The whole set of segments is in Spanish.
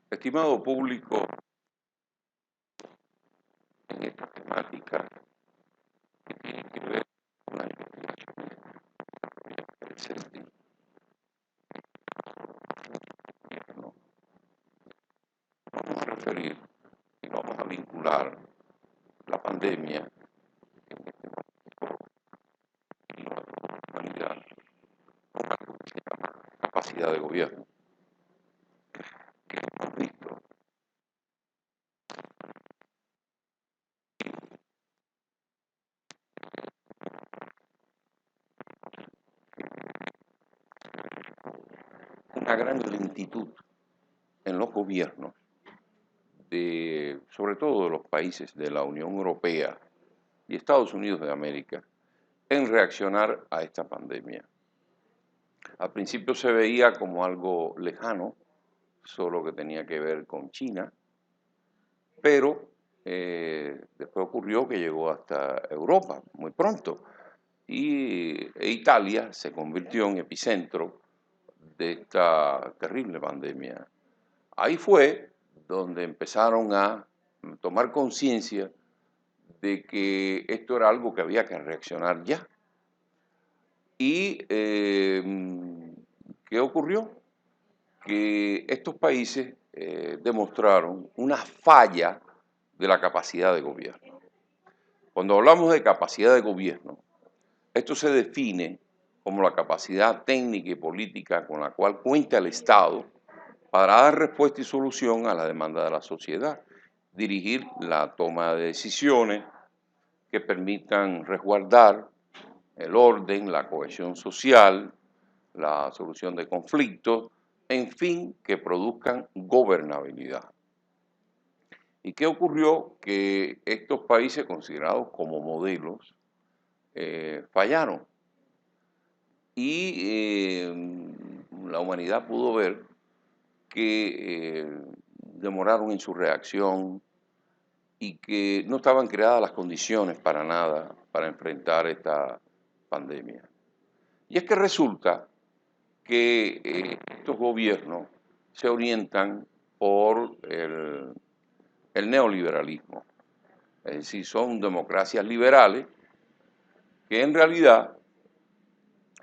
Estimado público, en esta temática que tiene que ver con la investigación del CESDI, ¿no? Vamos a referir y vamos a vincular la pandemia en este momento y la humanidad con algo que se llama capacidad de gobierno, que hemos visto una gran lentitud en los gobiernos sobre todo de los países de la Unión Europea y Estados Unidos de América, en reaccionar a esta pandemia. Al principio se veía como algo lejano, solo que tenía que ver con China, pero después ocurrió que llegó hasta Europa muy pronto e Italia se convirtió en epicentro de esta terrible pandemia. Ahí fue donde empezaron a tomar conciencia de que esto era algo que había que reaccionar ya. ¿Y qué ocurrió? Que estos países demostraron una falla de la capacidad de gobierno. Cuando hablamos de capacidad de gobierno, esto se define como la capacidad técnica y política con la cual cuenta el Estado para dar respuesta y solución a la demanda de la sociedad, dirigir la toma de decisiones que permitan resguardar el orden, la cohesión social, la solución de conflictos, en fin, que produzcan gobernabilidad. ¿Y qué ocurrió? Que estos países considerados como modelos fallaron y la humanidad pudo ver que demoraron en su reacción y que no estaban creadas las condiciones para nada para enfrentar esta pandemia. Y es que resulta que estos gobiernos se orientan por el neoliberalismo, es decir, son democracias liberales que en realidad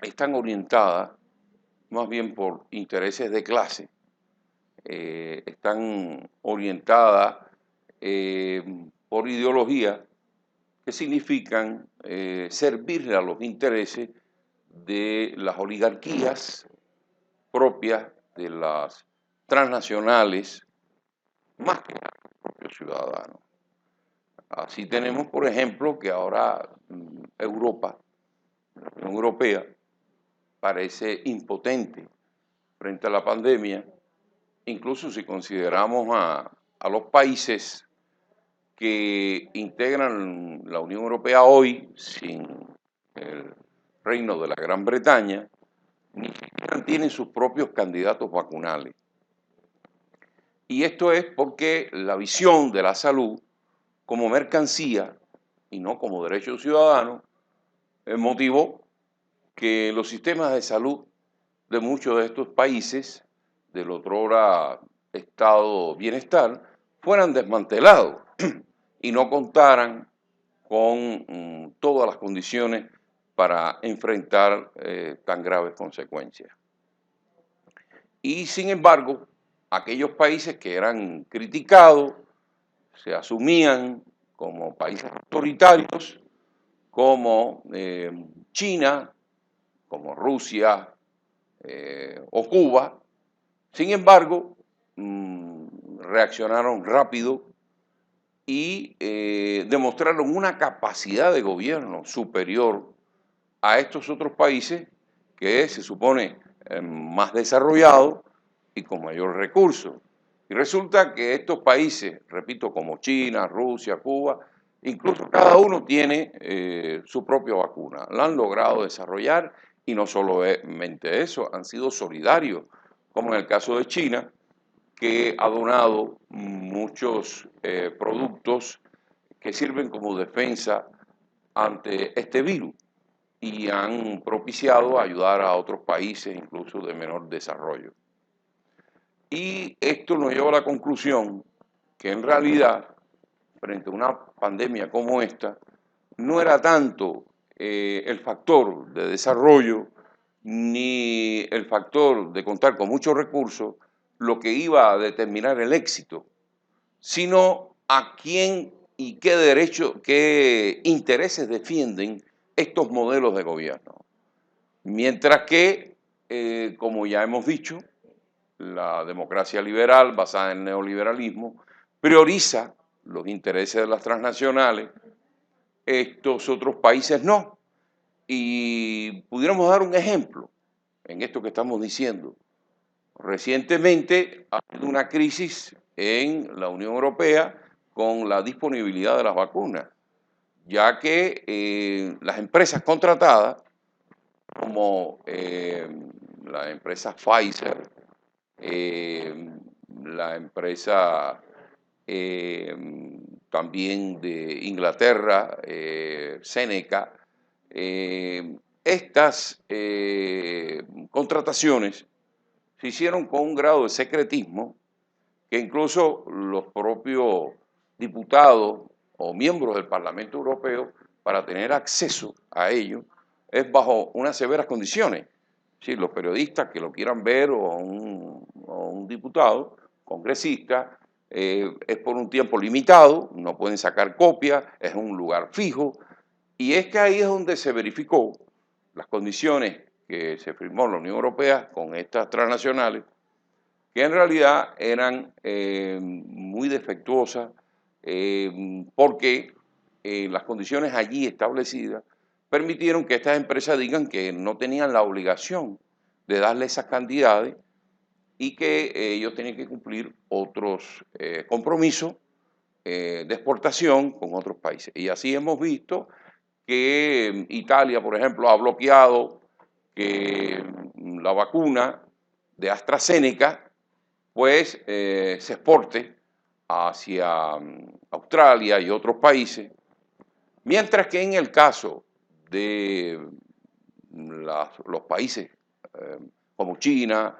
están orientadas más bien por intereses de clase, están orientadas por ideologías que significan servirle a los intereses de las oligarquías propias de las transnacionales más que a los propios ciudadanos. Así tenemos, por ejemplo, que ahora Europa, la Unión Europea, parece impotente frente a la pandemia, incluso si consideramos a los países que integran la Unión Europea hoy, sin el Reino de la Gran Bretaña, ni siquiera tienen sus propios candidatos vacunales. Y esto es porque la visión de la salud como mercancía y no como derecho ciudadano motivó que los sistemas de salud de muchos de estos países del otrora estado bienestar fueran desmantelados y no contaran con todas las condiciones para enfrentar tan graves consecuencias. Y sin embargo, aquellos países que eran criticados se asumían como países autoritarios, como China, como Rusia o Cuba. Sin embargo, reaccionaron rápido y demostraron una capacidad de gobierno superior a estos otros países que se supone más desarrollados y con mayor recursos. Y resulta que estos países, repito, como China, Rusia, Cuba, incluso cada uno tiene su propia vacuna. La han logrado desarrollar y no solamente eso, han sido solidarios, como en el caso de China, que ha donado muchos productos que sirven como defensa ante este virus y han propiciado ayudar a otros países, incluso de menor desarrollo. Y esto nos lleva a la conclusión que en realidad, frente a una pandemia como esta, no era tanto el factor de desarrollo ni el factor de contar con muchos recursos lo que iba a determinar el éxito, sino a quién y qué derechos, qué intereses defienden estos modelos de gobierno. Mientras que, como ya hemos dicho, la democracia liberal basada en el neoliberalismo prioriza los intereses de las transnacionales, estos otros países no. Y pudiéramos dar un ejemplo en esto que estamos diciendo. Recientemente ha habido una crisis en la Unión Europea con la disponibilidad de las vacunas, ya que las empresas contratadas, como la empresa Pfizer, la empresa también de Inglaterra, Seneca, estas contrataciones se hicieron con un grado de secretismo que incluso los propios diputados o miembros del Parlamento Europeo, para tener acceso a ello, es bajo unas severas condiciones. Sí, los periodistas que lo quieran ver o un diputado, congresista, es por un tiempo limitado, no pueden sacar copias, es un lugar fijo, y es que ahí es donde se verificó las condiciones que se firmó en la Unión Europea con estas transnacionales, que en realidad eran muy defectuosas porque las condiciones allí establecidas permitieron que estas empresas digan que no tenían la obligación de darle esas cantidades y que ellos tenían que cumplir otros compromisos de exportación con otros países. Y así hemos visto que Italia, por ejemplo, ha bloqueado que la vacuna de AstraZeneca pues se exporte hacia Australia y otros países, mientras que en el caso de los países como China,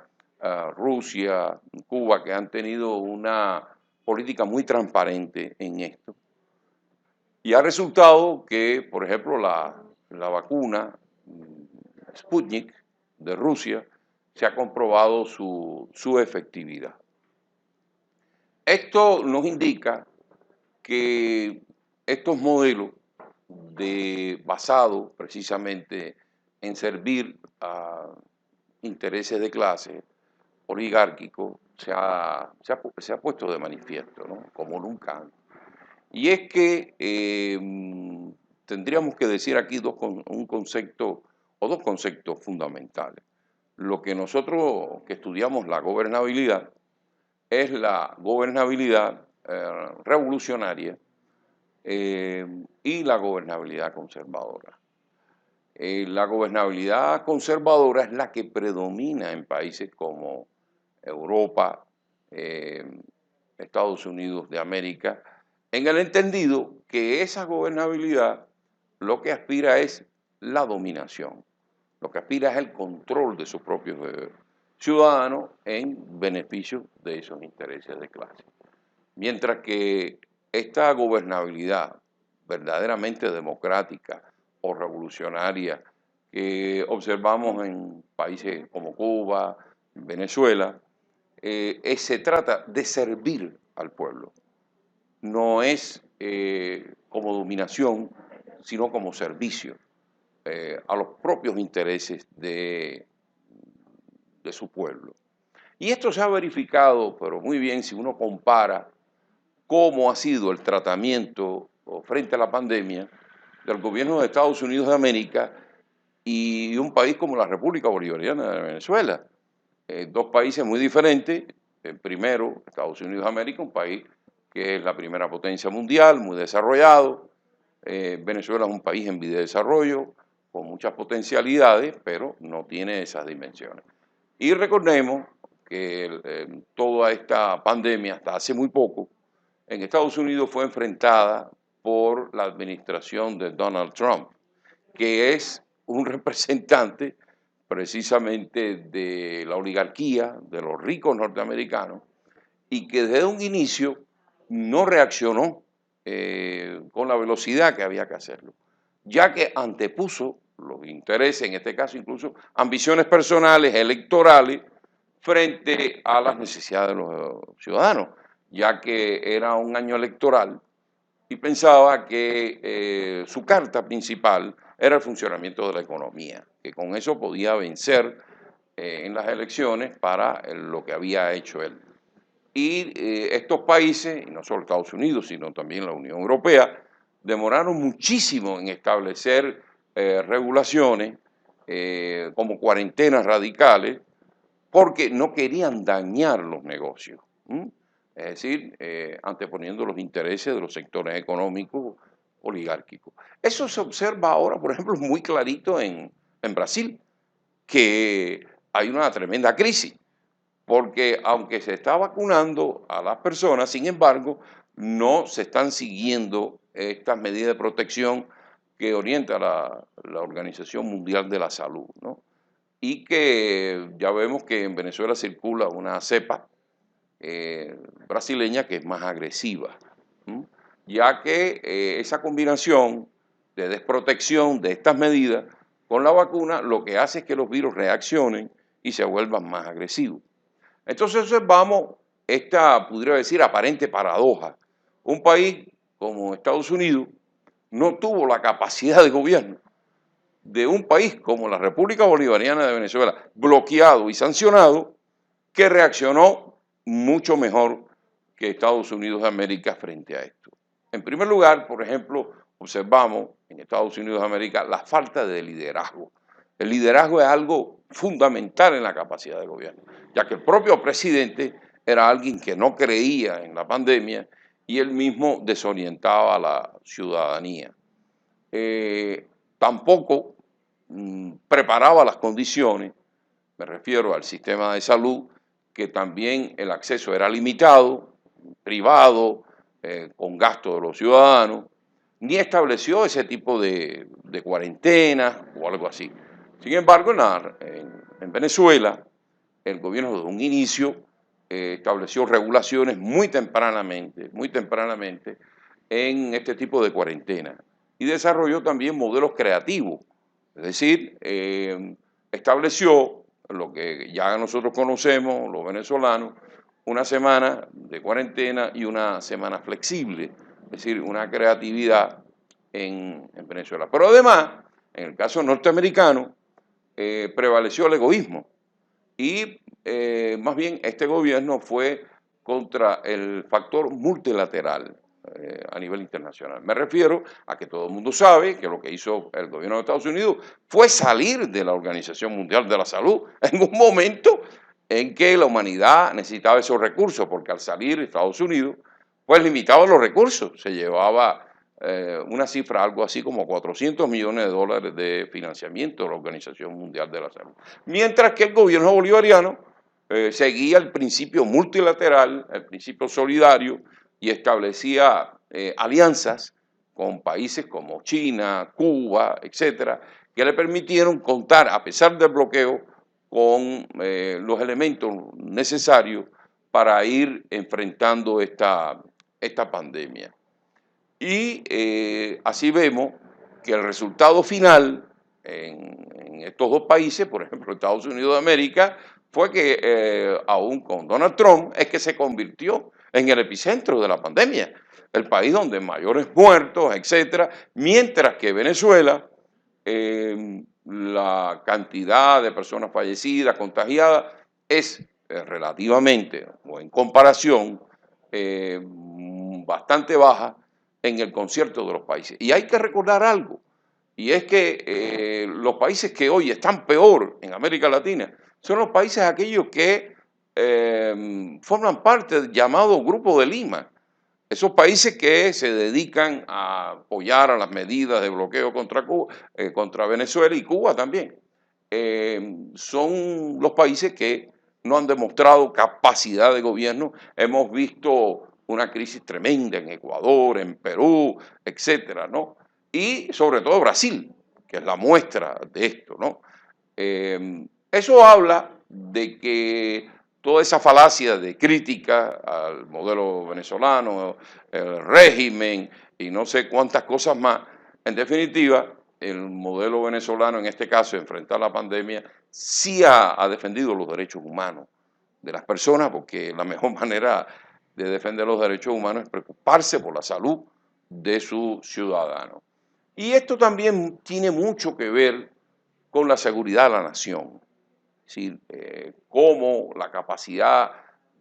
Rusia, Cuba, que han tenido una política muy transparente en esto, y ha resultado que, por ejemplo, la vacuna Sputnik de Rusia se ha comprobado su efectividad. Esto nos indica que estos modelos basados precisamente en servir a intereses de clase oligárquicos se ha puesto de manifiesto, ¿no? Como nunca antes. Y es que tendríamos que decir aquí un concepto o dos conceptos fundamentales. Lo que nosotros que estudiamos la gobernabilidad es la gobernabilidad revolucionaria y la gobernabilidad conservadora. La gobernabilidad conservadora es la que predomina en países como Europa, Estados Unidos de América, en el entendido que esa gobernabilidad lo que aspira es la dominación, lo que aspira es el control de sus propios ciudadanos en beneficio de esos intereses de clase. Mientras que esta gobernabilidad verdaderamente democrática o revolucionaria que observamos en países como Cuba, Venezuela, se trata de servir al pueblo. No es como dominación, sino como servicio a los propios intereses de su pueblo. Y esto se ha verificado, pero muy bien, si uno compara cómo ha sido el tratamiento frente a la pandemia del gobierno de Estados Unidos de América y un país como la República Bolivariana de Venezuela. Dos países muy diferentes. Primero, Estados Unidos de América, un país que es la primera potencia mundial, muy desarrollado. Venezuela es un país en vía de desarrollo, con muchas potencialidades, pero no tiene esas dimensiones. Y recordemos que toda esta pandemia, hasta hace muy poco, en Estados Unidos fue enfrentada por la administración de Donald Trump, que es un representante precisamente de la oligarquía, de los ricos norteamericanos, y que desde un inicio no reaccionó con la velocidad que había que hacerlo, ya que antepuso los intereses, en este caso incluso ambiciones personales, electorales, frente a las necesidades de los ciudadanos, ya que era un año electoral y pensaba que su carta principal era el funcionamiento de la economía, que con eso podía vencer en las elecciones para lo que había hecho él. Y estos países, y no solo Estados Unidos, sino también la Unión Europea, demoraron muchísimo en establecer regulaciones como cuarentenas radicales, porque no querían dañar los negocios. Es decir, anteponiendo los intereses de los sectores económicos oligárquicos. Eso se observa ahora, por ejemplo, muy clarito en Brasil, que hay una tremenda crisis, porque aunque se está vacunando a las personas, sin embargo, no se están siguiendo estas medidas de protección que orienta la Organización Mundial de la Salud, ¿no? Y que ya vemos que en Venezuela circula una cepa brasileña que es más agresiva, ya que esa combinación de desprotección de estas medidas con la vacuna lo que hace es que los virus reaccionen y se vuelvan más agresivos. Entonces observamos esta, pudiera decir, aparente paradoja. Un país como Estados Unidos no tuvo la capacidad de gobierno de un país como la República Bolivariana de Venezuela, bloqueado y sancionado, que reaccionó mucho mejor que Estados Unidos de América frente a esto. En primer lugar, por ejemplo, observamos en Estados Unidos de América la falta de liderazgo. El liderazgo es algo fundamental en la capacidad de gobierno, ya que el propio presidente era alguien que no creía en la pandemia y él mismo desorientaba a la ciudadanía. Tampoco preparaba las condiciones, me refiero al sistema de salud, que también el acceso era limitado, privado, con gasto de los ciudadanos, ni estableció ese tipo de cuarentena o algo así. Sin embargo, en Venezuela, el gobierno desde un inicio estableció regulaciones muy tempranamente en este tipo de cuarentena y desarrolló también modelos creativos, es decir, estableció lo que ya nosotros conocemos, los venezolanos, una semana de cuarentena y una semana flexible, es decir, una creatividad en Venezuela. Pero además, en el caso norteamericano, prevaleció el egoísmo y más bien este gobierno fue contra el factor multilateral a nivel internacional. Me refiero a que todo el mundo sabe que lo que hizo el gobierno de Estados Unidos fue salir de la Organización Mundial de la Salud en un momento en que la humanidad necesitaba esos recursos, porque al salir Estados Unidos, pues limitaba los recursos, se llevaba una cifra algo así como 400 millones de dólares de financiamiento de la Organización Mundial de la Salud. Mientras que el gobierno bolivariano seguía el principio multilateral, el principio solidario, y establecía alianzas con países como China, Cuba, etcétera, que le permitieron contar, a pesar del bloqueo, con los elementos necesarios para ir enfrentando esta pandemia. Y así vemos que el resultado final en estos dos países, por ejemplo Estados Unidos de América, fue que aún con Donald Trump es que se convirtió en el epicentro de la pandemia, el país donde mayores muertos, etcétera, mientras que Venezuela, la cantidad de personas fallecidas, contagiadas, es relativamente o en comparación bastante baja en el concierto de los países. Y hay que recordar algo, y es que los países que hoy están peor en América Latina son los países aquellos que forman parte del llamado Grupo de Lima. Esos países que se dedican a apoyar a las medidas de bloqueo contra Cuba, contra Venezuela y Cuba también. Son los países que no han demostrado capacidad de gobierno. Hemos visto una crisis tremenda en Ecuador, en Perú, etcétera, ¿no? Y sobre todo Brasil, que es la muestra de esto, ¿no? Eso habla de que toda esa falacia de crítica al modelo venezolano, el régimen y no sé cuántas cosas más, en definitiva, el modelo venezolano, en este caso, enfrentar la pandemia, sí ha defendido los derechos humanos de las personas, porque la mejor manera de defender los derechos humanos es preocuparse por la salud de sus ciudadanos. Y esto también tiene mucho que ver con la seguridad de la nación. Es decir, cómo la capacidad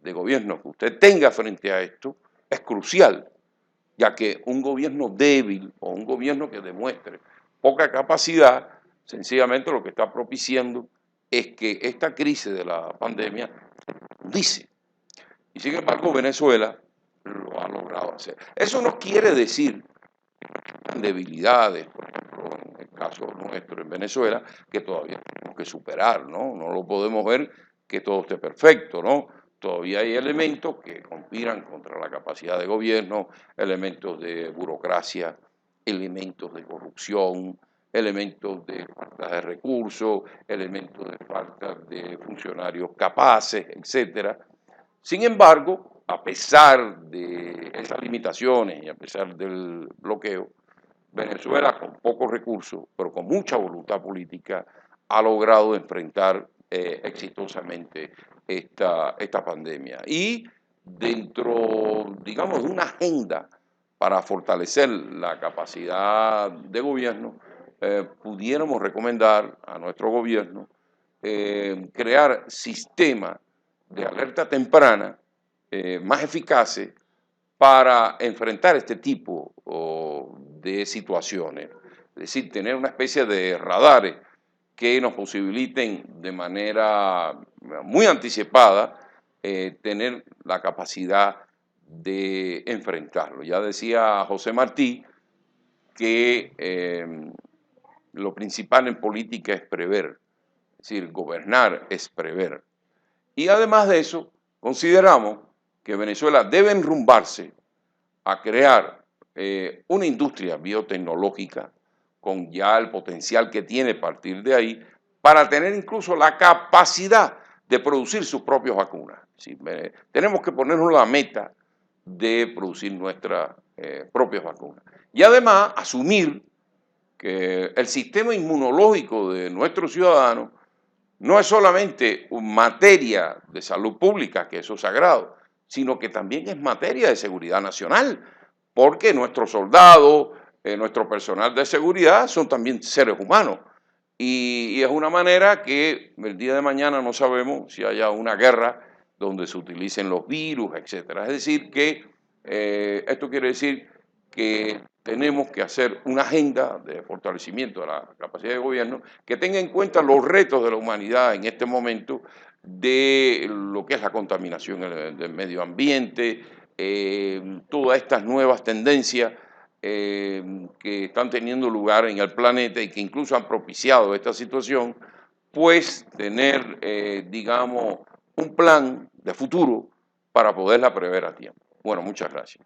de gobierno que usted tenga frente a esto es crucial, ya que un gobierno débil o un gobierno que demuestre poca capacidad, sencillamente lo que está propiciando es que esta crisis de la pandemia dice. Y sin embargo, Venezuela lo ha logrado hacer. Eso no quiere decir debilidades, por ejemplo, en el caso nuestro en Venezuela, que todavía tenemos que superar, ¿no? No lo podemos ver que todo esté perfecto, ¿no? Todavía hay elementos que conspiran contra la capacidad de gobierno, elementos de burocracia, elementos de corrupción, elementos de falta de recursos, elementos de falta de funcionarios capaces, etcétera. Sin embargo, a pesar de esas limitaciones y a pesar del bloqueo, Venezuela, con pocos recursos, pero con mucha voluntad política, ha logrado enfrentar exitosamente esta pandemia. Y dentro, digamos, de una agenda para fortalecer la capacidad de gobierno, pudiéramos recomendar a nuestro gobierno crear sistemas de alerta temprana más eficaces para enfrentar este tipo de situaciones. Es decir, tener una especie de radares que nos posibiliten de manera muy anticipada tener la capacidad de enfrentarlo. Ya decía José Martí que lo principal en política es prever, es decir, gobernar es prever. Y además de eso, consideramos que Venezuela debe enrumbarse a crear una industria biotecnológica con ya el potencial que tiene a partir de ahí, para tener incluso la capacidad de producir sus propias vacunas. ¿Sí? Tenemos que ponernos la meta de producir nuestras propias vacunas. Y además asumir que el sistema inmunológico de nuestros ciudadanos no es solamente materia de salud pública, que eso es sagrado, sino que también es materia de seguridad nacional, porque nuestros soldados, nuestro personal de seguridad son también seres humanos. Y es una manera que el día de mañana no sabemos si haya una guerra donde se utilicen los virus, etcétera. Es decir, que esto quiere decir que tenemos que hacer una agenda de fortalecimiento de la capacidad de gobierno que tenga en cuenta los retos de la humanidad en este momento, de lo que es la contaminación del medio ambiente, todas estas nuevas tendencias que están teniendo lugar en el planeta y que incluso han propiciado esta situación, pues tener, digamos, un plan de futuro para poderla prever a tiempo. Bueno, muchas gracias.